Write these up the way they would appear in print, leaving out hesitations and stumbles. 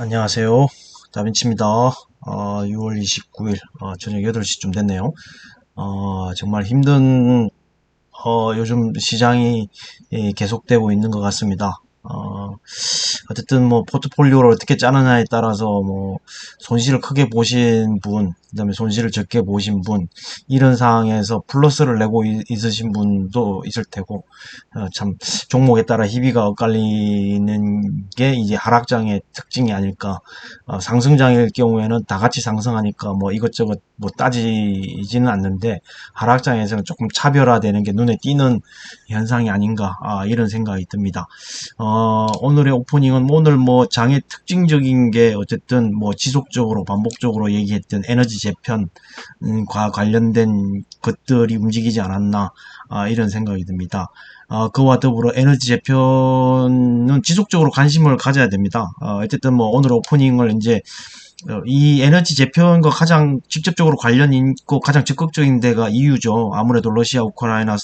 안녕하세요. 다빈치입니다. 6월 29일 저녁 8시쯤 됐네요. 정말 힘든 요즘 시장이 계속되고 있는 것 같습니다. 어쨌든 뭐 포트폴리오를 어떻게 짜느냐에 따라서 뭐 손실을 크게 보신 분, 그다음에 손실을 적게 보신 분, 이런 상황에서 플러스를 내고 있으신 분도 있을 테고, 참 종목에 따라 희비가 엇갈리는 게 이제 하락장의 특징이 아닐까. 상승장일 경우에는 다 같이 상승하니까 뭐 이것저것 뭐 따지지는 않는데, 하락장에서는 조금 차별화되는 게 눈에 띄는 현상이 아닌가, 이런 생각이 듭니다. 오늘의 오프닝은 오늘 뭐 장의 특징적인 게 어쨌든 뭐 지속적으로 반복적으로 얘기했던 에너지 재편과 관련된 것들이 움직이지 않았나, 이런 생각이 듭니다. 그와 더불어 에너지 재편은 지속적으로 관심을 가져야 됩니다. 어쨌든 뭐 오늘 오프닝을 이제 이 에너지 재편과 가장 직접적으로 관련 있고 가장 적극적인 데가 EU죠. 아무래도 러시아 우크라이나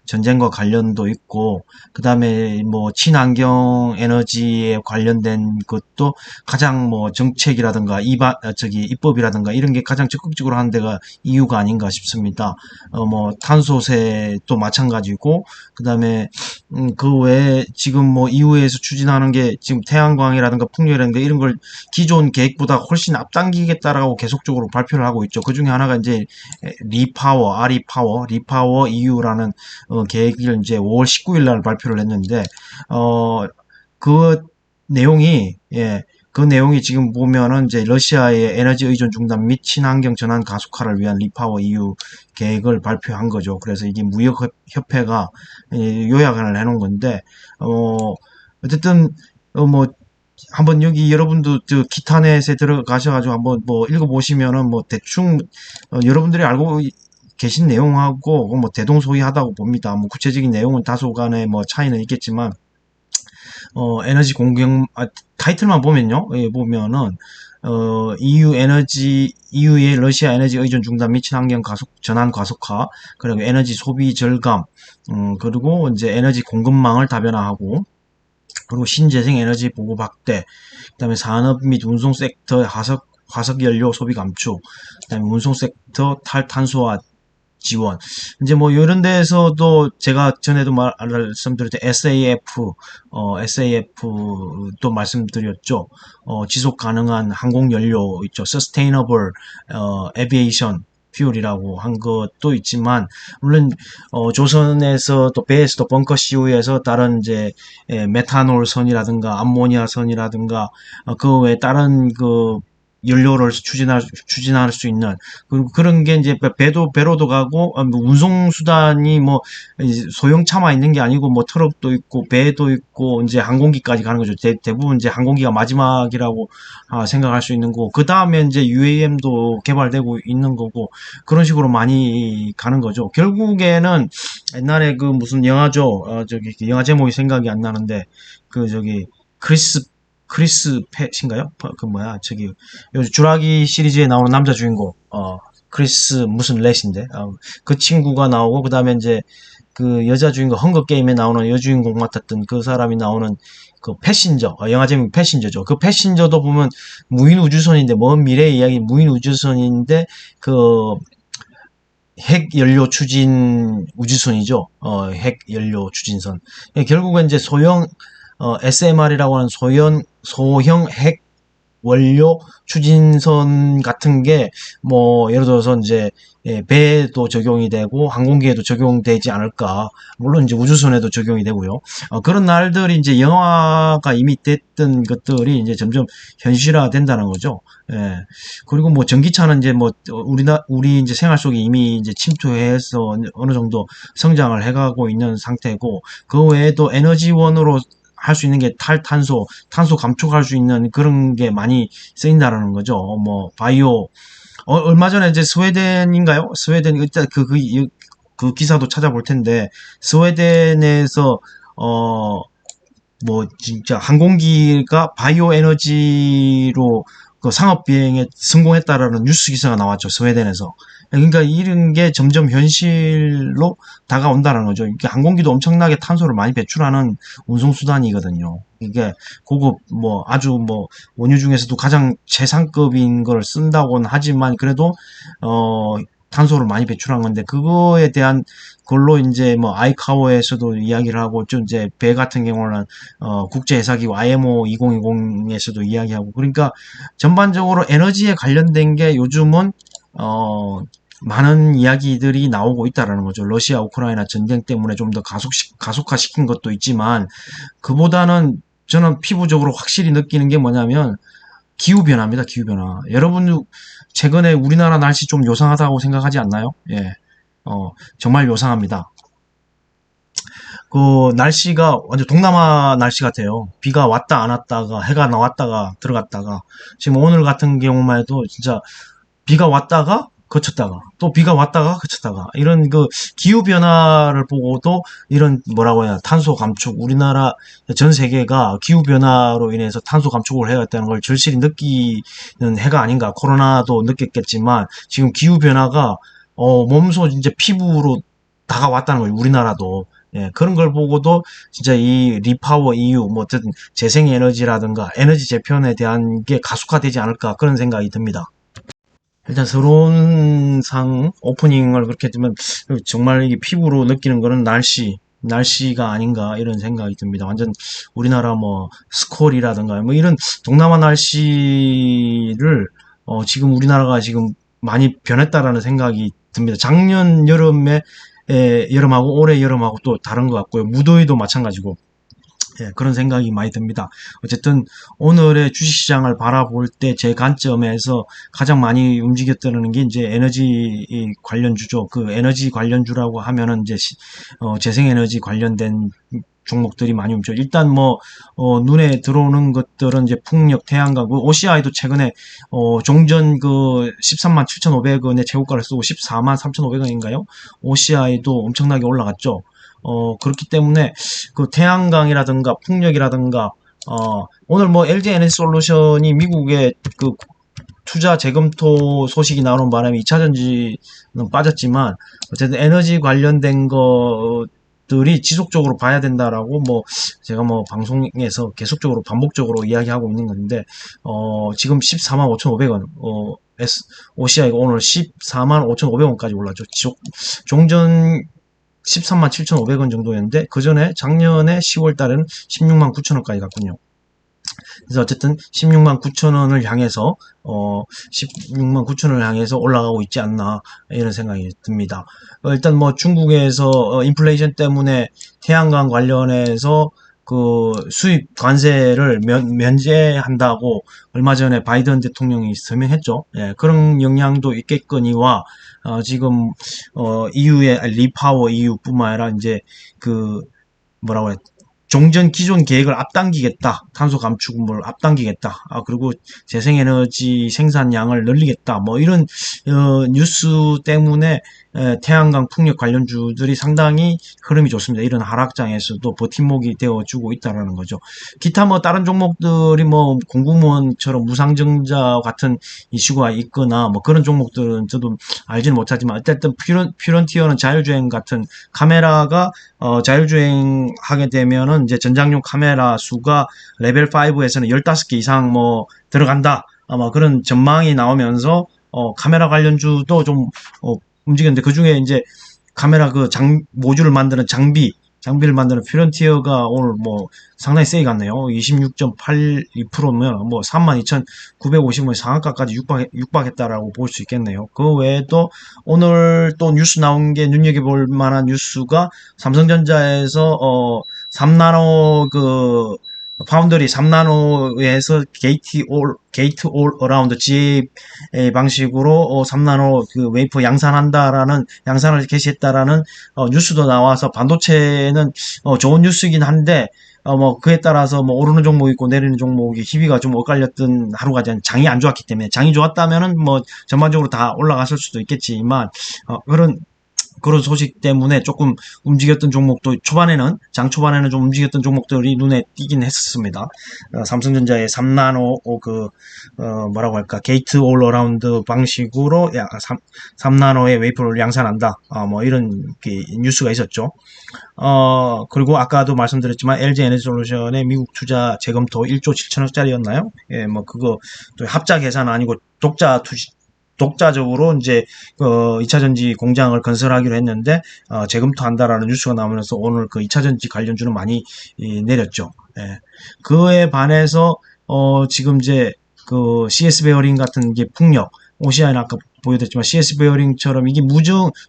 전쟁과 관련도 있고, 그 다음에 뭐 친환경 에너지에 관련된 것도 가장 뭐 정책이라든가 입법이라든가 이런 게 가장 적극적으로 하는 데가 EU가 아닌가 싶습니다. 뭐 탄소세도 마찬가지고, 그 다음에 그 외에 지금 뭐 EU에서 추진하는 게 지금 태양광이라든가 풍력이라든가 이런 걸 기존 계획보다 훨씬 앞당기겠다라고 계속적으로 발표를 하고 있죠. 그 중에 하나가 이제 리파워 EU라는 계획을 이제 5월 19일 날 발표를 했는데, 그 내용이, 그 내용이 지금 보면은 이제 러시아의 에너지 의존 중단 및 친환경 전환 가속화를 위한 리파워 EU 계획을 발표한 거죠. 그래서 이게 무역협회가 요약을 해놓은 건데, 어쨌든 뭐 한번 여기 여러분도 저 기타넷에 들어가셔가지고 한번 뭐 읽어보시면은 뭐 대충 여러분들이 알고 계신 내용하고 뭐 대동소이하다고 봅니다. 뭐 구체적인 내용은 다소간의 뭐 차이는 있겠지만, 에너지 공경, 타이틀만 보면요. 보면은, EU의 러시아 에너지 의존 중단 및 친환경 전환 가속화, 그리고 에너지 소비 절감, 그리고 이제 에너지 공급망을 다변화하고, 그리고 신재생 에너지 보급 확대, 그다음에 산업 및 운송 섹터의 화석 연료 소비 감축, 그다음에 운송 섹터 탈탄소화 지원. 이제 뭐 이런 데에서도 제가 전에도 말씀드렸던 SAF도 말씀드렸죠. 지속 가능한 항공 연료 있죠. Sustainable Aviation 퓨얼이라고 한 것도 있지만, 물론 조선에서 또 배에서도 벙커 CO에서 다른 이제 메탄올 선이라든가 암모니아 선이라든가 그 외에 다른 그 연료를 추진할 수 있는, 그리고 그런 게 이제 배로도 가고, 뭐 운송수단이 뭐 소형차만 있는 게 아니고 뭐 트럭도 있고 배도 있고 이제 항공기까지 가는 거죠. 대부분 이제 항공기가 마지막이라고 생각할 수 있는 거고, 그 다음에 이제 UAM도 개발되고 있는 거고, 그런 식으로 많이 가는 거죠. 결국에는 옛날에 그 무슨 영화죠. 저기 영화 제목이 생각이 안 나는데, 그 저기 크리스 팻인가요? 그 뭐야, 저기 요즘 주라기 시리즈에 나오는 남자 주인공, 크리스 무슨 렛인데, 그 친구가 나오고, 그 다음에 이제 그 여자 주인공, 헝거 게임에 나오는 여주인공 맡았던 그 사람이 나오는 그 패신저, 영화 제목이 패신저죠. 그 패신저도 보면 무인 우주선인데, 먼 미래 이야기 무인 우주선인데, 그 핵 연료 추진 우주선이죠. 핵 연료 추진선. 결국은 이제 SMR이라고 하는 소형 핵 원료 추진선 같은 게, 뭐 예를 들어서 이제 배에도 적용이 되고 항공기에도 적용되지 않을까. 물론 이제 우주선에도 적용이 되고요. 그런 날들이 이제 영화가 이미 됐던 것들이 이제 점점 현실화 된다는 거죠. 예. 그리고 뭐 전기차는 이제 뭐 우리 이제 생활 속에 이미 이제 침투해서 어느 정도 성장을 해가고 있는 상태고, 그 외에도 에너지원으로 할 수 있는 게 탄소 감축할 수 있는 그런 게 많이 쓰인다라는 거죠. 뭐 바이오, 얼마 전에 이제 스웨덴인가요? 스웨덴, 일단 그 기사도 찾아볼 텐데, 스웨덴에서 뭐 진짜 항공기가 바이오 에너지로 그 상업 비행에 성공했다라는 뉴스 기사가 나왔죠. 스웨덴에서. 그러니까 이런 게 점점 현실로 다가온다는 거죠. 이게 항공기도 엄청나게 탄소를 많이 배출하는 운송수단이거든요. 이게 고급 뭐 아주 뭐 원유 중에서도 가장 최상급인 걸 쓴다고는 하지만 그래도 탄소를 많이 배출한 건데 그거에 대한 걸로 이제 뭐 아이카오에서도 이야기를 하고 좀 이제 배 같은 경우는 국제회사기구 IMO 2020에서도 이야기하고 그러니까 전반적으로 에너지에 관련된 게 요즘은 많은 이야기들이 나오고 있다라는 거죠. 러시아 우크라이나 전쟁 때문에 좀 더 가속화시킨 것도 있지만 그보다는 저는 피부적으로 확실히 느끼는 게 뭐냐면 기후변화입니다. 기후변화. 여러분 최근에 우리나라 날씨 좀 요상하다고 생각하지 않나요? 예. 정말 요상합니다. 그 날씨가 완전 동남아 날씨 같아요. 비가 왔다 안 왔다가 해가 나왔다가 들어갔다가 지금 오늘 같은 경우만 해도 진짜 비가 왔다가 그쳤다가 또 비가 왔다가 그쳤다가 이런 그 기후 변화를 보고도 이런 뭐라고 해야 탄소 감축 우리나라 전 세계가 기후 변화로 인해서 탄소 감축을 해야 했다는 걸 절실히 느끼는 해가 아닌가. 코로나도 느꼈겠지만 지금 기후 변화가 몸소 이제 피부로 다가왔다는 거예요. 우리나라도. 예, 그런 걸 보고도 진짜 이 리파워 EU 뭐 어쨌든 재생에너지라든가 에너지 재편에 대한 게 가속화되지 않을까 그런 생각이 듭니다. 일단 서론상 오프닝을 그렇게 되면 정말 이게 피부로 느끼는 거는 날씨가 아닌가 이런 생각이 듭니다. 완전 우리나라 뭐 스콜이라든가 뭐 이런 동남아 날씨를 지금 우리나라가 지금 많이 변했다라는 생각이 듭니다. 작년 여름에 여름하고 올해 여름하고 또 다른 것 같고요. 무더위도 마찬가지고. 예, 그런 생각이 많이 듭니다. 어쨌든 오늘의 주식시장을 바라볼 때 제 관점에서 가장 많이 움직였다는 게 이제 에너지 관련주죠. 그 에너지 관련주라고 하면은 이제 재생에너지 관련된 종목들이 많이 움직여. 일단 뭐 눈에 들어오는 것들은 이제 풍력, 태양광, 그 OCI도 최근에 종전 그 13만 7,500원에 최고가를 쓰고 14만 3,500원인가요? OCI도 엄청나게 올라갔죠. 그렇기 때문에 그 태양광이라든가 풍력이라든가 오늘 뭐 LG 에너지 솔루션이 미국의 그 투자 재검토 소식이 나오는 바람에 2차전지는 빠졌지만 어쨌든 에너지 관련된 것들이 지속적으로 봐야 된다라고 뭐 제가 뭐 방송에서 계속적으로 반복적으로 이야기하고 있는 건데 지금 14만 5,500원 OCI가 오늘 14만 5,500원까지 올랐죠. 종전 13만 7,500원 정도였는데 그 전에 작년에 10월 달에는 16만 9천원까지 갔군요. 그래서 어쨌든 16만 9천원을 향해서 16만 9천원을 향해서 올라가고 있지 않나 이런 생각이 듭니다. 일단 뭐 중국에서 인플레이션 때문에 태양광 관련해서 그 수입 관세를 면제한다고 얼마 전에 바이든 대통령이 서명했죠. 예, 그런 영향도 있겠거니와 지금 EU의 리파워 EU뿐만 아니라 이제 그 뭐라고 해 종전 기존 계획을 앞당기겠다. 탄소 감축을 앞당기겠다. 그리고 재생에너지 생산량을 늘리겠다. 뭐 이런 뉴스 때문에 태양광 풍력 관련주들이 상당히 흐름이 좋습니다. 이런 하락장에서도 버팀목이 되어주고 있다라는 거죠. 기타 뭐 다른 종목들이 뭐 공공무원처럼 무상증자 같은 이슈가 있거나 뭐 그런 종목들은 저도 알지는 못하지만 어쨌든 퓨런티어는 자율주행 같은 카메라가 자율주행 하게 되면은 이제 전장용 카메라 수가 레벨 5에서는 15개 이상 뭐 들어간다. 아마 그런 전망이 나오면서 카메라 관련주도 좀 움직였는데 그 중에 이제 카메라 그 모듈을 만드는 장비를 만드는 퓨런티어가 오늘 뭐 상당히 세게 갔네요. 26.82%면 뭐 32,950원 상한가까지 육박했다라고 볼 수 있겠네요. 그 외에도 오늘 또 뉴스 나온 게 눈여겨볼 만한 뉴스가 삼성전자에서 3나노 그 파운더리 3나노에서 게이트 올 어라운드 GA 방식으로 3나노 그 웨이퍼 양산을 개시했다라는 뉴스도 나와서 반도체는 좋은 뉴스이긴 한데 뭐 그에 따라서 뭐 오르는 종목이 있고 내리는 종목이 희비가 좀 엇갈렸던 하루가 장이 안 좋았기 때문에 장이 좋았다면은 뭐 전반적으로 다 올라갔을 수도 있겠지만 그런 그런 소식 때문에 조금 움직였던 종목도 장 초반에는 좀 움직였던 종목들이 눈에 띄긴 했었습니다. 삼성전자의 3나노 뭐라고 할까 게이트 올 어라운드 방식으로 3나노의 웨이퍼를 양산한다. 뭐 이런 뉴스가 있었죠. 그리고 아까도 말씀드렸지만 LG 에너지솔루션의 미국 투자 재검토 1조 7천억짜리였나요? 예, 뭐 그거 또 합자 계산 아니고 독자적으로 이제 2차 전지 공장을 건설하기로 했는데 재검토한다라는 뉴스가 나오면서 오늘 그 2차 전지 관련주는 많이 내렸죠. 예. 그에 반해서 지금 이제 그 CS 베어링 같은 게 풍력, OCI는 아까 보여드렸지만 CS 베어링처럼 이게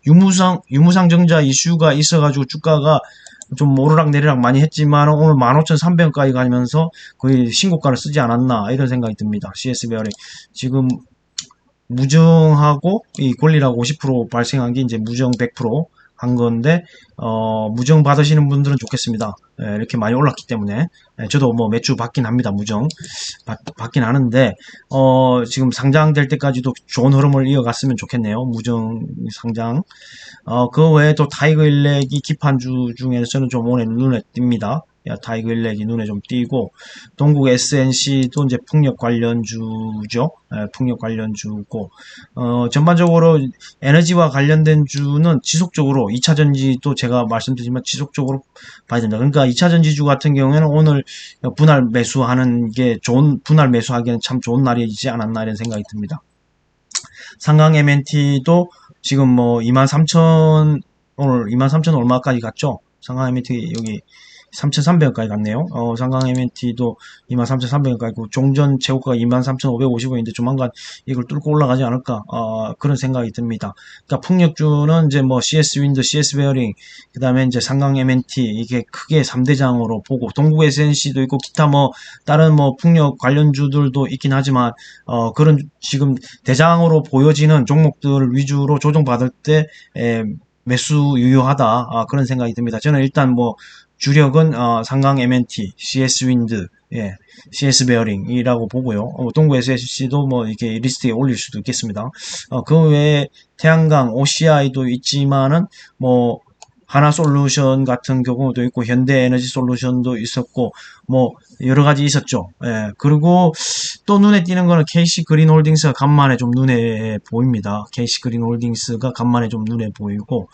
유무상 정자 이슈가 있어가지고 주가가 좀 오르락내리락 많이 했지만 오늘 15,300원까지 가면서 거의 신고가를 쓰지 않았나 이런 생각이 듭니다. CS 베어링 지금 무정하고 이 권리락 50% 발생한 게 이제 무정 100%한 건데 무정 받으시는 분들은 좋겠습니다. 예, 이렇게 많이 올랐기 때문에 저도 뭐 매주 받긴 합니다. 무정 받긴 하는데 지금 상장될 때까지도 좋은 흐름을 이어갔으면 좋겠네요. 무정 상장. 그 외에 또 타이거 일렉이 기판주 중에서는 좀 오늘 눈에 띕니다. 타이거 일렉이 눈에 좀 띄고 동국 SNC도 이제 풍력 관련주죠. 풍력 관련주고 전반적으로 에너지와 관련된 주는 지속적으로 2차 전지도 제가 말씀드리지만 지속적으로 봐야 된다. 그러니까 2차 전지주 같은 경우에는 오늘 분할 매수하는 게 분할 매수하기에는 참 좋은 날이지 않았나 이런 생각이 듭니다. 상강 MNT도 지금 뭐 23,000 오늘 23,000 얼마까지 갔죠? 상강 MNT 여기 3,300원까지 갔네요. 상강 MNT도 23,300원까지 있고 종전 최고가가 23,550원인데 조만간 이걸 뚫고 올라가지 않을까 그런 생각이 듭니다. 그러니까 풍력주는 이제 뭐 CS 윈드, CS 베어링, 그다음에 이제 상강 MNT 이게 크게 3대장으로 보고 동국 SNC도 있고 기타 뭐 다른 뭐 풍력 관련주들도 있긴 하지만 그런 지금 대장으로 보여지는 종목들 위주로 조정받을 때 매수 유효하다 그런 생각이 듭니다. 저는 일단 뭐 주력은 상강 MNT, CS 윈드, 예, CS 베어링이라고 보고요. 동구 SSC도 뭐 이렇게 리스트에 올릴 수도 있겠습니다. 그 외에 태양광, OCI도 있지만은 뭐 하나솔루션 같은 경우도 있고 현대에너지 솔루션도 있었고 뭐 여러 가지 있었죠. 예, 그리고 또 눈에 띄는 거는 KC 그린홀딩스가 간만에 좀 눈에 보입니다. KC 그린홀딩스가 간만에 좀 눈에 보이고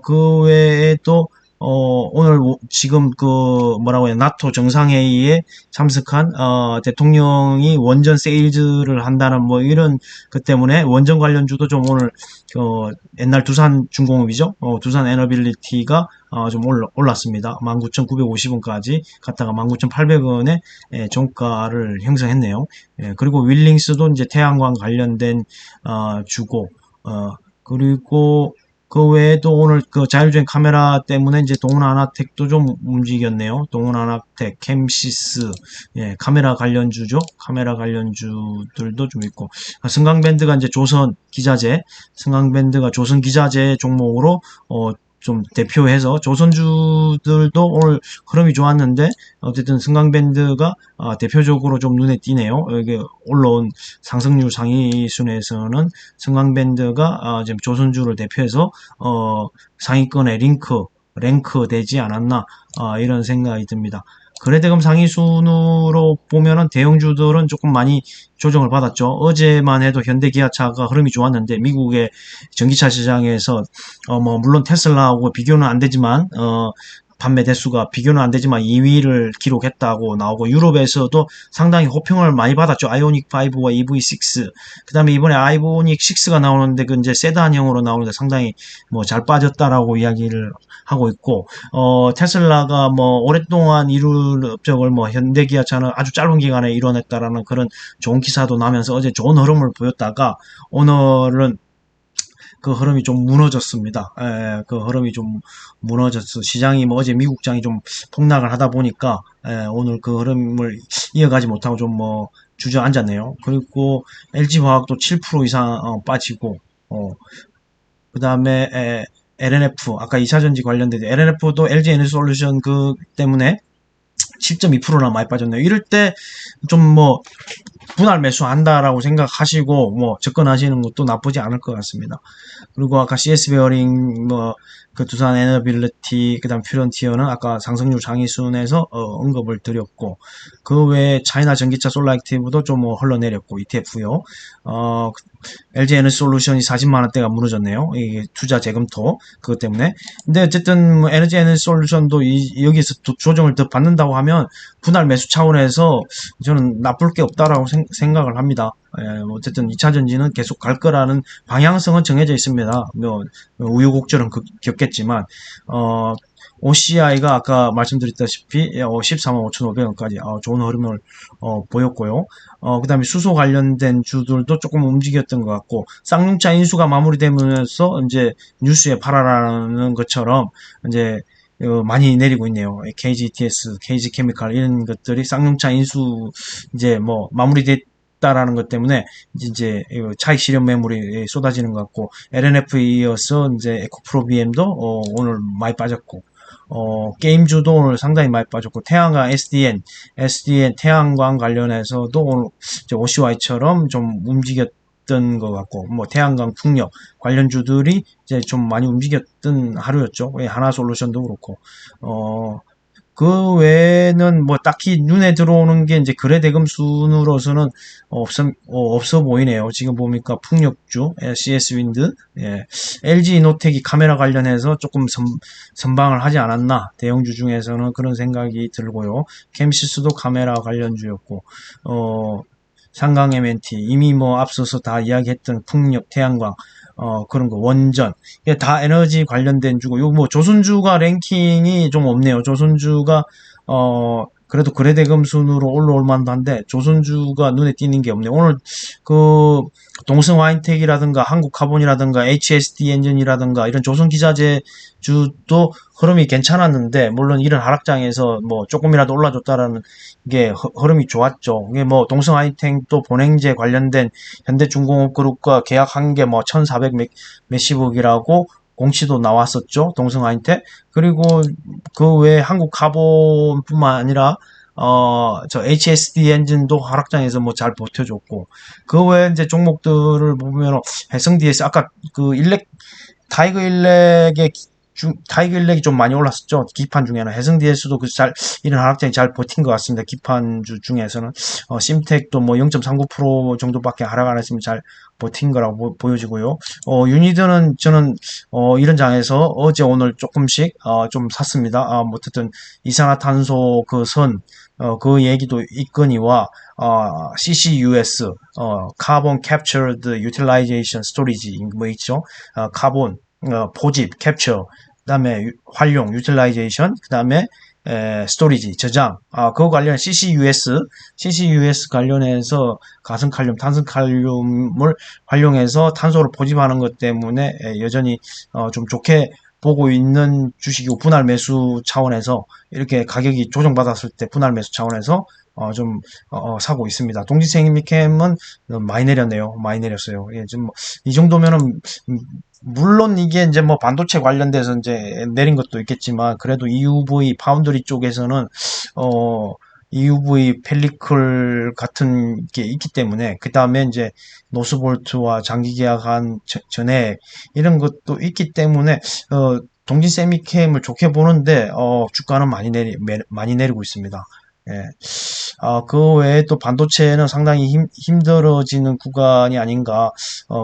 그 외에 또 오늘 지금 그 뭐라고 해야 나토 정상회의에 참석한 대통령이 원전 세일즈를 한다는 뭐 이런 것 때문에 원전 관련주도 좀 오늘 옛날 두산중공업이죠. 두산 에너빌리티가 좀 올랐습니다. 19,950원까지 갔다가 19,800원에 종가를 형성했네요. 예, 그리고 윌링스도 이제 태양광 관련된 주고 그리고 그 외에도 오늘 그 자율주행 카메라 때문에 이제 동훈하나텍도 좀 움직였네요. 동훈하나텍, 캠시스, 예, 카메라 관련주죠. 카메라 관련주들도 좀 있고. 승강밴드가 이제 조선 기자재, 승강밴드가 조선 기자재 종목으로, 좀 대표해서 조선주들도 오늘 흐름이 좋았는데 어쨌든 승강밴드가 대표적으로 좀 눈에 띄네요. 여기 올라온 상승률 상위 순에서는 승강밴드가 지금 조선주를 대표해서 상위권에 랭크 되지 않았나 이런 생각이 듭니다. 거래대금 상위 순으로 보면은 대형주들은 조금 많이 조정을 받았죠. 어제만 해도 현대기아차가 흐름이 좋았는데 미국의 전기차 시장에서 뭐 물론 테슬라하고 비교는 안 되지만 판매 대수가 비교는 안 되지만 2위를 기록했다고 나오고 유럽에서도 상당히 호평을 많이 받았죠. 아이오닉 5와 EV6 그 다음에 이번에 아이오닉 6가 나오는데 그 이제 세단형으로 나오는데 상당히 뭐 잘 빠졌다라고 이야기를 하고 있고 테슬라가 뭐 오랫동안 이룰 업적을 뭐 현대기아차는 아주 짧은 기간에 이뤄냈다라는 그런 좋은 기사도 나면서 어제 좋은 흐름을 보였다가 오늘은 그 흐름이 좀 무너졌습니다. 그 흐름이 좀 무너졌어. 시장이 뭐 어제 미국장이 좀 폭락을 하다 보니까 오늘 그 흐름을 이어가지 못하고 좀 뭐 주저앉았네요. 그리고 LG화학도 7% 이상 빠지고 그 다음에 LNF 아까 2차전지 관련된 LNF도 LG 에너지솔루션 그 때문에 10.2%나 많이 빠졌네요. 이럴 때 좀 뭐 분할 매수한다라고 생각하시고 뭐 접근하시는 것도 나쁘지 않을 것 같습니다. 그리고 아까 CS 베어링 뭐 그 두산 에너빌리티 그다음 퓨런티어는 아까 상승률 상위순에서 언급을 드렸고 그 외에 차이나 전기차 솔라 액티브도 좀 뭐 흘러내렸고 ETF요. LG 에너지 솔루션이 40만 원대가 무너졌네요. 이게 투자 재검토 그것 때문에. 근데 어쨌든 뭐 에너지 솔루션도 여기서 조정을 더 받는다고 하면 분할 매수 차원에서 저는 나쁠 게 없다라고 생각을 합니다. 어쨌든 2차 전지는 계속 갈 거라는 방향성은 정해져 있습니다. 뭐 우여곡절은 겪겠지만 OCI가 아까 말씀드렸다시피 14만 5,500원까지 좋은 흐름을 보였고요. 그 다음에 수소 관련된 주들도 조금 움직였던 것 같고 쌍용차 인수가 마무리되면서 이제 뉴스에 팔아라는 것처럼 이제 많이 내리고 있네요. KGTS, KG케미칼 이런 것들이 쌍용차 인수 이제 뭐 마무리됐다라는 것 때문에 이제 차익 실현 매물이 쏟아지는 것 같고 LNF에 이어서 이제 에코프로 BM도 오늘 많이 빠졌고 게임주도 오늘 상당히 많이 빠졌고 태양광 SDN 태양광 관련해서도 오늘 OCY처럼 좀 움직였던 것 같고 뭐 태양광 풍력 관련주들이 이제 좀 많이 움직였던 하루였죠. 하나솔루션도 그렇고 그 외에는 뭐 딱히 눈에 들어오는 게 이제 거래대금 순으로서는 없어 보이네요. 지금 보니까 풍력주, CS 윈드, LG 이노텍이 카메라 관련해서 조금 선방을 하지 않았나. 대형주 중에서는 그런 생각이 들고요. 캠시스도 카메라 관련주였고, 상강 MNT, 이미 뭐 앞서서 다 이야기했던 풍력, 태양광, 그런 거, 원전. 이게 다 에너지 관련된 주고, 요 뭐 조선주가 랭킹이 좀 없네요. 조선주가, 그래도 거래대금 순으로 올라올 만도 한데, 조선주가 눈에 띄는 게 없네요. 오늘 그, 동성화인텍이라든가 한국카본이라든가 HSD 엔진이라든가 이런 조선기자재 주도 흐름이 괜찮았는데 물론 이런 하락장에서 뭐 조금이라도 올라줬다라는 게 흐름이 좋았죠. 이게 뭐 동성하이텍도 본행제 관련된 현대중공업 그룹과 계약한 게 뭐 1,400 몇십억이라고 공시도 나왔었죠. 동성하이텍. 그리고 그 외에 한국카본뿐만 아니라 저 HSD 엔진도 하락장에서 뭐 잘 버텨줬고, 그 외에 이제 종목들을 보면, 해성 DS, 아까 그 타이거 일렉이 좀 많이 올랐었죠. 기판 중에는. 해성 DS도 이런 하락장이 잘 버틴 것 같습니다. 기판주 중에서는. 심텍도 뭐 0.39% 정도밖에 하락 안 했으면 잘 버틴 거라고 보여지고요. 유니드는 저는, 이런 장에서 어제 오늘 조금씩, 좀 샀습니다. 뭐 어쨌든, 이산화탄소 그 얘기도 있거니와, CCUS, Carbon Captured Utilization Storage, 뭐 있죠? 카본, 포집, 캡처, 그 다음에 활용, 유틸라이제이션, 그 다음에 스토리지, 저장, 그거 관련 CCUS 관련해서 가승칼륨, 탄승칼륨을 활용해서 탄소를 포집하는 것 때문에 여전히 좀 좋게 보고 있는 주식이고 분할 매수 차원에서 이렇게 가격이 조정받았을 때 분할 매수 차원에서 사고 있습니다. 동지생미캠은 많이 내렸네요. 많이 내렸어요. 예, 좀, 이 정도면은, 물론 이게 이제 뭐 반도체 관련돼서 이제 내린 것도 있겠지만, 그래도 EUV 파운드리 쪽에서는, EUV 펠리클 같은 게 있기 때문에, 그 다음에 이제 노스볼트와 장기 계약한 전에 이런 것도 있기 때문에, 동진 세미캠을 좋게 보는데, 주가는 많이 내리고 있습니다. 예. 그 외에 또 반도체는 상당히 힘들어지는 구간이 아닌가,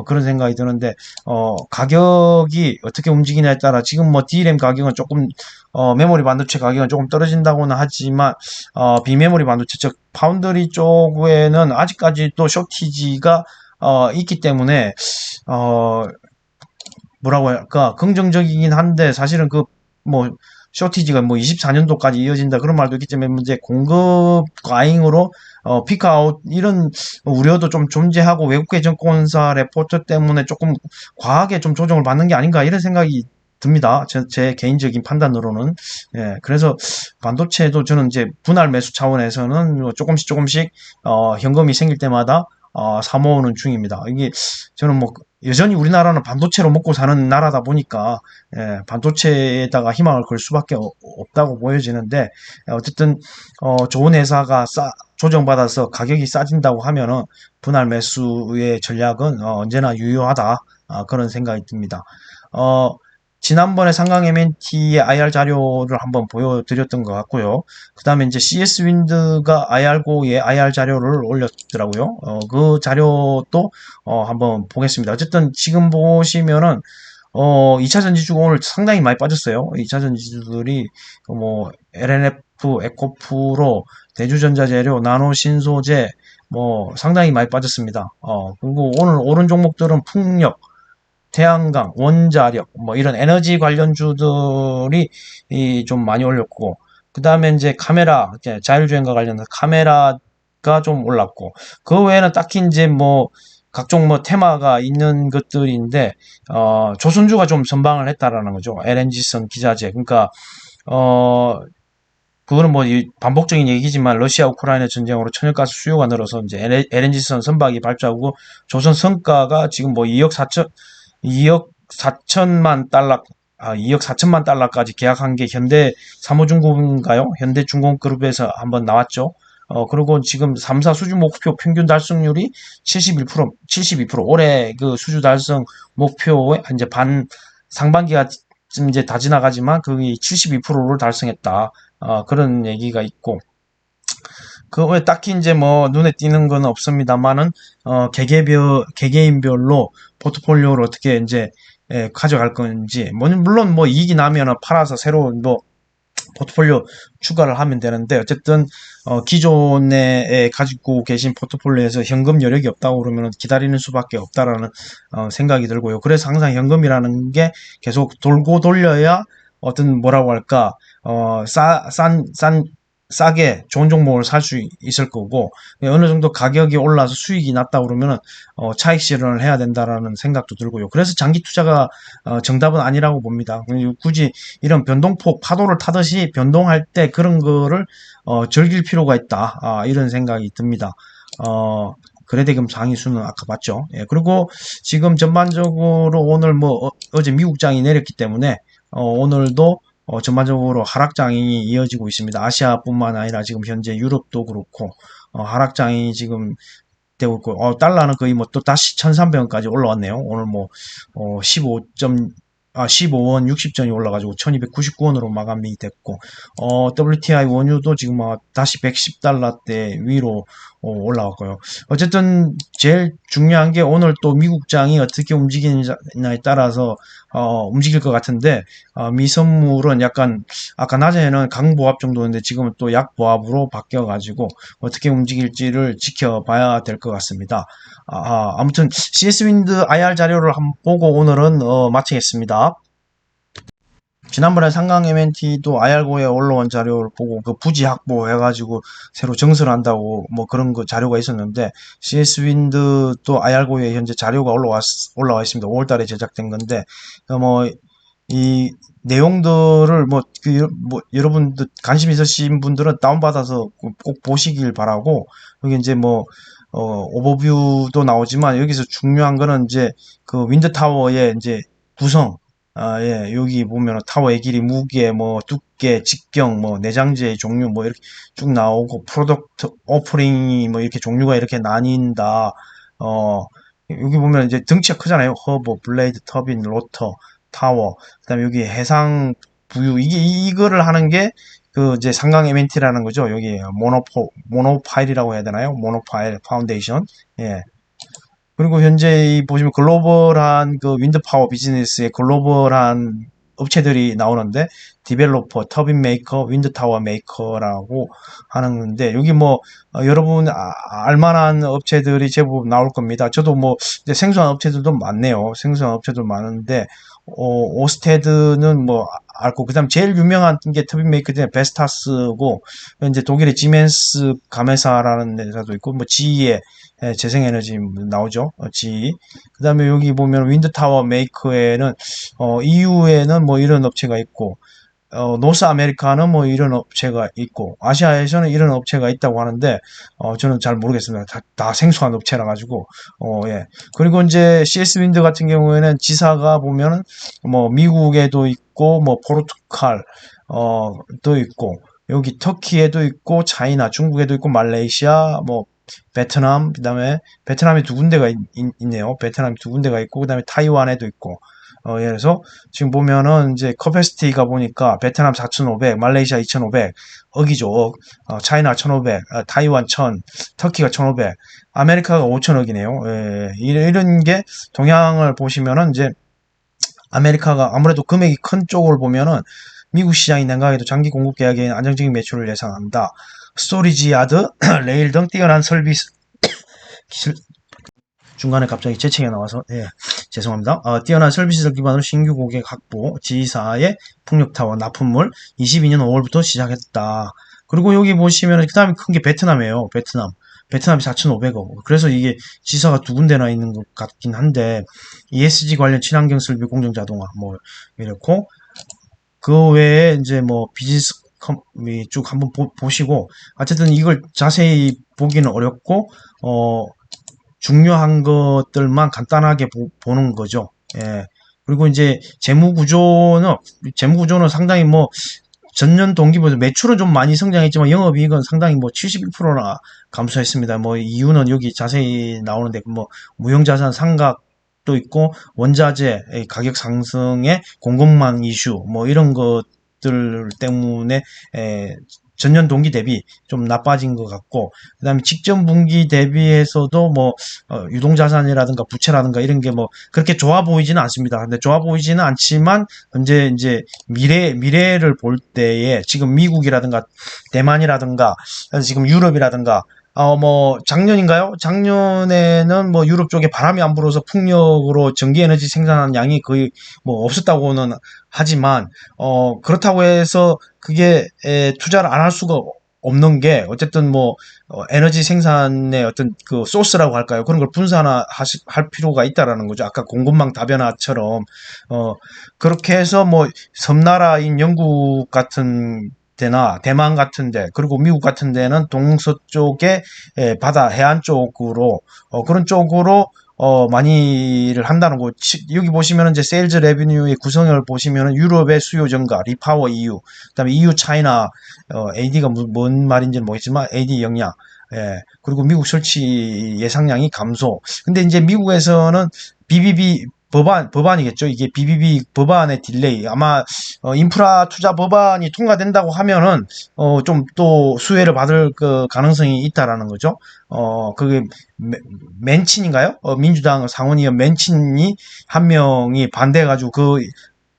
그런 생각이 드는데, 가격이 어떻게 움직이냐에 따라 지금 뭐 DRAM 가격은 조금, 메모리 반도체 가격은 조금 떨어진다고는 하지만, 비메모리 반도체, 즉, 파운드리 쪽에는 아직까지 또 쇼티지가, 있기 때문에, 뭐라고 할까, 긍정적이긴 한데, 사실은 뭐, 쇼티지가 뭐 24년도까지 이어진다 그런 말도 있기 때문에 이제 공급 과잉으로 피크아웃 이런 우려도 좀 존재하고 외국계 증권사 레포트 때문에 조금 과하게 좀 조정을 받는 게 아닌가 이런 생각이 듭니다. 제 개인적인 판단으로는. 예, 그래서 반도체도 저는 이제 분할 매수 차원에서는 조금씩 현금이 생길 때마다 사모으는 중입니다. 이게 저는 뭐 여전히 우리나라는 반도체로 먹고 사는 나라다 보니까 반도체에다가 희망을 걸 수밖에 없다고 보여지는데 어쨌든 좋은 회사가 조정받아서 가격이 싸진다고 하면은 분할 매수의 전략은 언제나 유효하다 그런 생각이 듭니다. 어, 지난번에 상강 MNT의 IR 자료를 한번 보여드렸던 것 같고요. 그 다음에 이제 CS 윈드가 IR고의 IR 자료를 올렸더라고요. 그 자료도 한번 보겠습니다. 어쨌든 지금 보시면은 2차 전지주가 오늘 상당히 많이 빠졌어요. 2차 전지주들이 뭐 LNF, 에코프로, 대주전자재료, 나노신소재 뭐 상당히 많이 빠졌습니다. 그리고 오늘 오른 종목들은 풍력, 태양광, 원자력, 뭐 이런 에너지 관련주들이 좀 많이 올렸고, 그 다음에 이제 카메라, 이제 자율주행과 관련해서 카메라가 좀 올랐고, 그 외에는 딱히 이제 뭐 각종 뭐 테마가 있는 것들인데, 조선주가 좀 선방을 했다라는 거죠. LNG선 기자재. 그러니까, 어, 그거는 뭐 반복적인 얘기지만 러시아 우크라이나 전쟁으로 천연가스 수요가 늘어서 이제 LNG선 선박이 발주하고 조선 성과가 지금 뭐 2억 4천만 달러, 2억 4천만 달러까지 계약한 게 현대 사무중공인가요? 현대중공그룹에서 한번 나왔죠. 그리고 지금 3사 수주 목표 평균 달성률이 71%, 72%. 올해 그 수주 달성 목표에 이제 상반기가 지금 이제 다 지나가지만 그게 72%를 달성했다. 그런 얘기가 있고. 그 외에 딱히 이제 뭐 눈에 띄는 건 없습니다만은 개개인별로 포트폴리오를 어떻게 이제 가져갈 건지 물론 뭐 이익이 나면은 팔아서 새로운 뭐 포트폴리오 추가를 하면 되는데 어쨌든 기존에 가지고 계신 포트폴리오에서 현금 여력이 없다고 그러면 기다리는 수밖에 없다라는 생각이 들고요. 그래서 항상 현금이라는 게 계속 돌고 돌려야 어떤 뭐라고 할까 싸게 좋은 종목을 살 수 있을 거고 어느 정도 가격이 올라서 수익이 났다 그러면은 차익 실현을 해야 된다라는 생각도 들고요. 그래서 장기 투자가 정답은 아니라고 봅니다. 굳이 이런 변동폭 파도를 타듯이 변동할 때 그런 거를 즐길 필요가 있다. 이런 생각이 듭니다. 거래대금 상위수는 아까 봤죠. 예, 그리고 지금 전반적으로 오늘 뭐 어제 미국장이 내렸기 때문에 오늘도 전반적으로 하락장이 이어지고 있습니다. 아시아뿐만 아니라 지금 현재 유럽도 그렇고 하락장이 지금 되고 있고 달러는 거의 뭐 또 다시 1,300원까지 올라왔네요. 오늘 뭐 15원 60전이 올라가지고 1299원으로 마감이 됐고 WTI 원유도 지금 다시 110달러대 위로 올라왔고요. 어쨌든 제일 중요한 게 오늘 또 미국장이 어떻게 움직이느냐에 따라서 움직일 것 같은데 미선물은 약간 아까 낮에는 강보합 정도였는데 지금은 또 약보합으로 바뀌어가지고 어떻게 움직일지를 지켜봐야 될 것 같습니다. 아무튼 CS윈드 IR 자료를 한번 보고 오늘은 마치겠습니다. 지난번에 상강 MNT도 IR고에 올라온 자료를 보고 그 부지 확보해가지고 새로 증설한다고 뭐 그런 거 자료가 있었는데 CS윈드도 IR고에 현재 자료가 올라와 있습니다. 5월달에 제작된 건데 뭐 이 내용들을 뭐 여러분들 관심 있으신 분들은 다운받아서 꼭 보시길 바라고 여기 이제 뭐 오버뷰도 나오지만 여기서 중요한 거는 이제 그 윈드타워의 이제 구성 예, 여기 보면 타워의 길이, 무게, 뭐 두께, 직경, 뭐 내장재의 종류 뭐 이렇게 쭉 나오고 프로덕트 오프닝이 뭐 이렇게 종류가 이렇게 나뉜다. 여기 보면 이제 등치가 크잖아요. 허브, 블레이드, 터빈, 로터, 타워. 그다음에 여기 해상 부유 이거를 하는 게 그 이제 상강 MNT라는 거죠. 여기 모노파일이라고 해야 되나요? 모노파일 파운데이션. 예. 그리고 현재 보시면 글로벌한 그 윈드 파워 비즈니스의 글로벌한 업체들이 나오는데 디벨로퍼, 터빈 메이커, 윈드 타워 메이커라고 하는데 여기 뭐 여러분 알만한 업체들이 제법 나올 겁니다. 저도 뭐 생소한 업체들도 많네요. 생소한 업체도 많은데 오스테드는 뭐 알고 그다음 제일 유명한 게 터빈 메이커 중에 베스타스고 이제 독일의 지멘스 가메사라는 회사도 있고 뭐 GE의 재생에너지 나오죠. GE. 그 다음에 여기 보면 윈드타워 메이커에는 EU에는 뭐 이런 업체가 있고 노스 아메리카는 뭐 이런 업체가 있고 아시아에서는 이런 업체가 있다고 하는데 저는 잘 모르겠습니다. 다 생소한 업체라 가지고 예. 그리고 이제 CS 윈드 같은 경우에는 지사가 보면은 뭐 미국에도 있고 뭐 포르투갈 또 있고 여기 터키에도 있고 차이나 중국에도 있고 말레이시아 뭐 베트남 그다음에 베트남에 두 군데가 네요. 베트남이 두 군데가 있고 그다음에 타이완에도 있고 그래서 지금 보면은 이제 커패시티가 보니까 베트남 4,500, 말레이시아 2,500, 억이죠, 억. 차이나 1,500, 타이완 1,000, 터키가 1,500, 아메리카가 5,000억이네요. 예, 이런 게 동향을 보시면은 이제 아메리카가 아무래도 금액이 큰 쪽을 보면은 미국 시장이 냉각에도 장기 공급 계약에 안정적인 매출을 예상한다. 스토리지 야드, 레일 등 뛰어난 서비스 기술, 중간에 갑자기 재채기가 나와서 예, 죄송합니다. 뛰어난 서비스를 기반으로 신규 고객 확보, 지사의 풍력타워 납품물 22년 5월부터 시작했다. 그리고 여기 보시면 그 다음에 큰 게 베트남이에요. 베트남이 4,500억. 그래서 이게 지사가 두 군데나 있는 것 같긴 한데 ESG 관련 친환경 설비 공정 자동화 뭐 이렇고 그 외에 이제 뭐 비즈니스 쭉 한번 보시고 어쨌든 이걸 자세히 보기는 어렵고 중요한 것들만 간단하게 보는 거죠. 예. 그리고 이제 재무 구조는 상당히 뭐 전년 동기보다 매출은 좀 많이 성장했지만 영업이익은 상당히 뭐 71%나 감소했습니다. 뭐 이유는 여기 자세히 나오는데 뭐 무형자산 상각도 있고 원자재 가격 상승에 공급망 이슈 뭐 이런 것들 때문에 전년 동기 대비 좀 나빠진 것 같고 그다음에 직전 분기 대비해서도 뭐 유동자산이라든가 부채라든가 이런 게 뭐 그렇게 좋아 보이지는 않습니다. 근데 좋아 보이지는 않지만 이제 미래를 볼 때에 지금 미국이라든가 대만이라든가 지금 유럽이라든가 뭐 작년인가요? 작년에는 뭐 유럽 쪽에 바람이 안 불어서 풍력으로 전기 에너지 생산한 양이 거의 뭐 없었다고는 하지만 그렇다고 해서 그게 투자를 안 할 수가 없는 게 어쨌든 뭐 에너지 생산의 어떤 그 소스라고 할까요? 그런 걸 분산할 필요가 있다라는 거죠. 아까 공급망 다변화처럼 그렇게 해서 뭐 섬나라인 영국 같은 데나 대만 같은 데 그리고 미국 같은 데는 동서쪽의 바다 해안 쪽으로 그런 쪽으로 많이 를 한다는 거. 여기 보시면 이제 세일즈 레비뉴의 구성을 보시면 유럽의 수요 증가, 리파워 EU, 그다음에 EU 차이나 AD가 뭔 말인지는 모르겠지만 AD 영향. 예. 그리고 미국 설치 예상량이 감소. 근데 이제 미국에서는 BBB 법안이겠죠. 이게 BBB 법안의 딜레이. 아마 인프라 투자 법안이 통과된다고 하면은 좀 또 수혜를 받을 그 가능성이 있다라는 거죠. 그게 맨친인가요? 민주당 상원의원 맨친이 한 명이 반대해가지고 그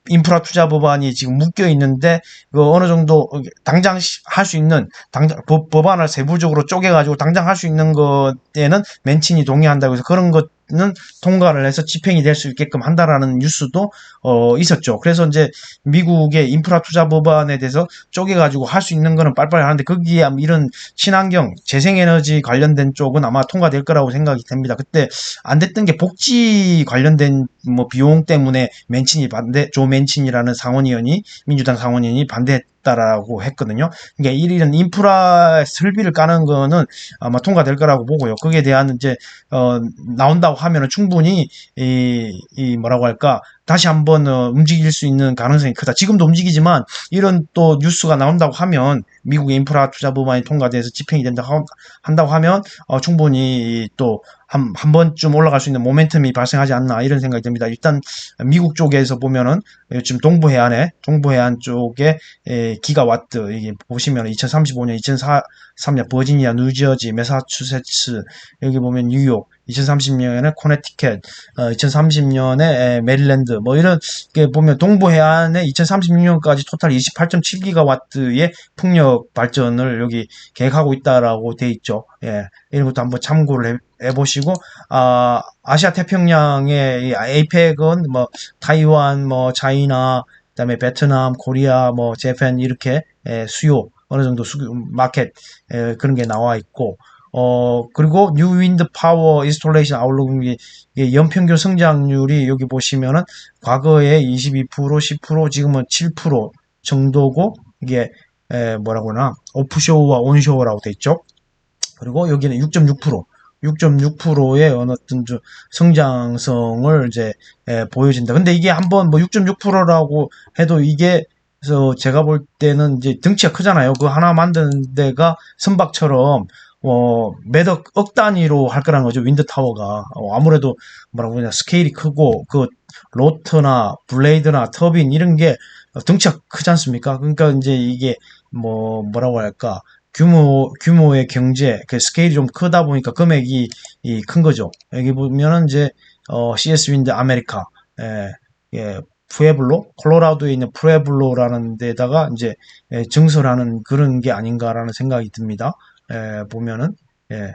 인프라 투자 법안이 지금 묶여 있는데 그 어느 정도 당장 할 수 있는 당장 법안을 세부적으로 쪼개가지고 당장 할 수 있는 것에는 맨친이 동의한다고 해서 그런 것은 통과를 해서 집행이 될 수 있게끔 한다라는 뉴스도 있었죠. 그래서 이제 미국의 인프라 투자 법안에 대해서 쪼개가지고 할 수 있는 거는 빨리빨리 하는데 거기에 이런 친환경 재생에너지 관련된 쪽은 아마 통과될 거라고 생각이 됩니다. 그때 안 됐던 게 복지 관련된 뭐 비용 때문에 조 맨친이라는 상원의원이 민주당 상원의원이 반대했다라고 했거든요. 그러니까 이런 인프라 설비를 까는 거는 아마 통과될 거라고 보고요. 거기에 대한 이제 나온다고 하면은 충분히 이 뭐라고 할까 다시 한번 움직일 수 있는 가능성이 크다. 지금도 움직이지만 이런 또 뉴스가 나온다고 하면 미국의 인프라 투자 법안이 통과돼서 집행이 한다고 하면 충분히 또 한 번쯤 올라갈 수 있는 모멘텀이 발생하지 않나 이런 생각이 듭니다. 일단 미국 쪽에서 보면은 지금 동부해안 쪽에 기가와트 이게 보시면 2035년, 2043년 버지니아, 뉴저지, 매사추세츠 여기 보면 뉴욕 2030년에 코네티켓, 2030년에 메릴랜드, 뭐 이런 게 보면 동부해안에 2036년까지 토탈 28.7기가와트의 풍력 발전을 여기 계획하고 있다라고 돼 있죠. 예, 이런 것도 한번 참고를 해보시고, 아시아 태평양의 에이펙은 뭐 타이완, 뭐 차이나, 그다음에 베트남, 코리아, 뭐 재팬 이렇게 수요 어느 정도 마켓 그런 게 나와 있고. 그리고 뉴 윈드 파워 인스톨레이션 아웃룩이 연평균 성장률이 여기 보시면은 과거에 22%, 10%, 지금은 7%, 정도고, 이게 뭐라고 하나, 오프쇼어와 온쇼어라고 돼 있죠. 그리고 여기는 6.6%, 6.6%의 어떤 성장성을 이제 보여진다. 근데 이게 한번 뭐 6.6%라고 해도 이게, 그래서 제가 볼 때는 이제 덩치가 크잖아요. 그 하나 만드는 데가 선박처럼 매억 단위로 할 거라는 거죠. 윈드 타워가 아무래도 뭐라고 그러냐, 스케일이 크고 그 로터나 블레이드나 터빈 이런 게 덩치가 크지 않습니까? 그러니까 이제 이게 뭐라고 할까, 규모의 경제, 그 스케일이 좀 크다 보니까 금액이 큰 거죠. 여기 보면은 이제, CS 윈드 아메리카, 예, 예, 푸에블로, 콜로라도에 있는 푸에블로라는 데다가 이제, 증설하는 그런 게 아닌가라는 생각이 듭니다. 보면은, 예.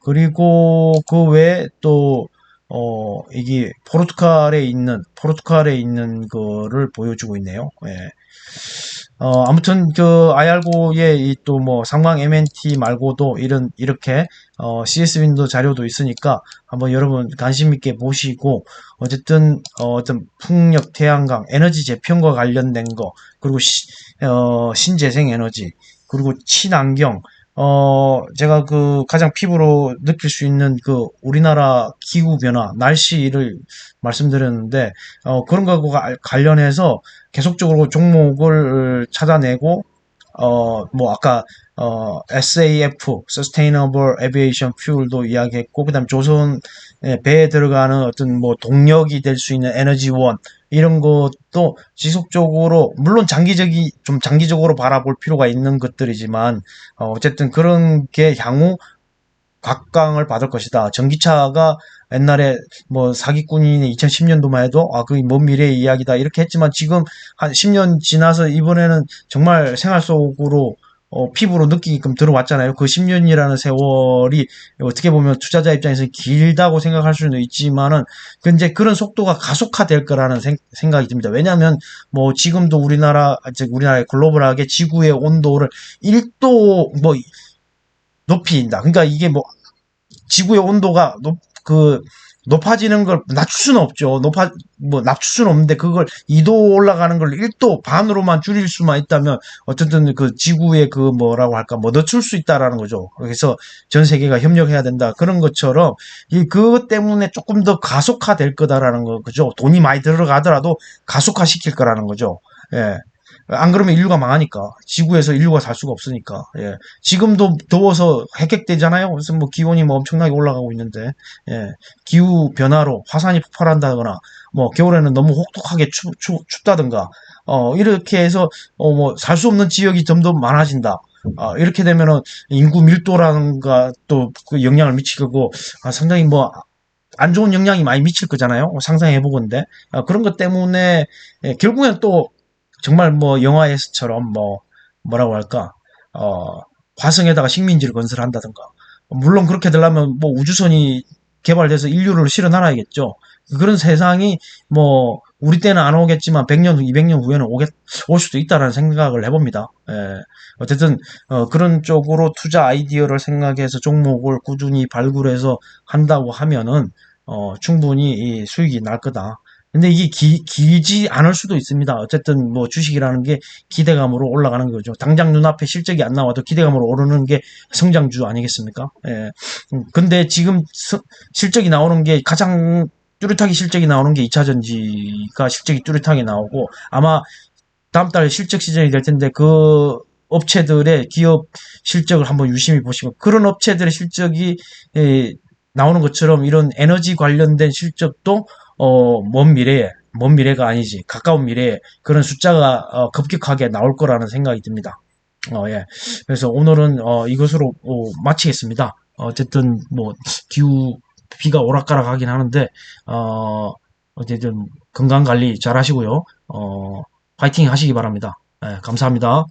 그리고 그 외에 또, 이게 포르투갈에 있는 거를 보여주고 있네요. 예. 아무튼 그 IR고의 또 뭐 상방 MNT 말고도 이렇게 CS 윈도 자료도 있으니까 한번 여러분 관심 있게 보시고, 어쨌든 어떤 풍력, 태양광, 에너지 재편과 관련된 거, 그리고 신재생 에너지, 그리고 친환경, 제가 그 가장 피부로 느낄 수 있는 그 우리나라 기후 변화, 날씨를 말씀드렸는데, 그런 거와 관련해서 계속적으로 종목을 찾아내고, 뭐 아까 SAF, Sustainable Aviation Fuel도 이야기했고, 그다음 조선 배에 들어가는 어떤 뭐 동력이 될 수 있는 에너지원, 이런 것도 지속적으로, 물론 좀 장기적으로 바라볼 필요가 있는 것들이지만, 어쨌든 그런 게 향후 각광을 받을 것이다. 전기차가 옛날에 뭐 사기꾼이 2010년도만 해도 그게 먼 미래의 이야기다 이렇게 했지만, 지금 한 10년 지나서 이번에는 정말 생활 속으로 피부로 느끼게끔 들어왔잖아요. 그 10년이라는 세월이 어떻게 보면 투자자 입장에서 길다고 생각할 수는 있지만은, 근데 그런 속도가 가속화될 거라는 생각이 듭니다. 왜냐하면 뭐 지금도 우리나라의 글로벌하게 지구의 온도를 1도 뭐 높인다. 그러니까 이게 뭐 지구의 온도가 높아지는 걸 낮출 수는 없죠. 낮출 수는 없는데, 그걸 2도 올라가는 걸 1도 반으로만 줄일 수만 있다면, 어쨌든 그 지구의 그 뭐라고 할까, 뭐 늦출 수 있다라는 거죠. 그래서 전 세계가 협력해야 된다. 그런 것처럼, 그것 때문에 조금 더 가속화될 거다라는 거, 그죠? 돈이 많이 들어가더라도 가속화 시킬 거라는 거죠. 예. 안 그러면 인류가 망하니까. 지구에서 인류가 살 수가 없으니까. 예. 지금도 더워서 핵핵되잖아요. 그래서 뭐 기온이 뭐 엄청나게 올라가고 있는데, 예. 기후 변화로 화산이 폭발한다거나, 뭐 겨울에는 너무 혹독하게 춥다든가, 이렇게 해서 뭐 살 수 없는 지역이 점점 많아진다. 이렇게 되면은 인구 밀도라는가 또 그 영향을 미치고, 상당히 뭐 안 좋은 영향이 많이 미칠 거잖아요. 상상해보건데, 그런 것 때문에 결국엔 또 정말 뭐 영화에서처럼 뭐라고 할까, 어 화성에다가 식민지를 건설한다든가, 물론 그렇게 되려면 뭐 우주선이 개발돼서 인류를 실어나라야겠죠. 그런 세상이 뭐 우리 때는 안 오겠지만 100년 후, 200년 후에는 올 수도 있다라는 생각을 해봅니다. 예. 어쨌든 그런 쪽으로 투자 아이디어를 생각해서 종목을 꾸준히 발굴해서 한다고 하면은 충분히 이 수익이 날 거다. 근데 이게 길지 않을 수도 있습니다. 어쨌든 뭐 주식이라는 게 기대감으로 올라가는 거죠. 당장 눈앞에 실적이 안 나와도 기대감으로 오르는 게 성장주 아니겠습니까? 예. 근데 지금 실적이 나오는 게, 가장 뚜렷하게 실적이 나오는 게 2차전지가 실적이 뚜렷하게 나오고, 아마 다음 달 실적 시즌이 될 텐데, 그 업체들의 기업 실적을 한번 유심히 보시고, 그런 업체들의 실적이 나오는 것처럼 이런 에너지 관련된 실적도 먼 미래가 아니지, 가까운 미래에 그런 숫자가 급격하게 나올 거라는 생각이 듭니다. 예. 그래서 오늘은 이것으로 마치겠습니다. 어쨌든 뭐 비가 오락가락 하긴 하는데, 어쨌든 건강 관리 잘 하시고요. 파이팅 하시기 바랍니다. 예, 감사합니다.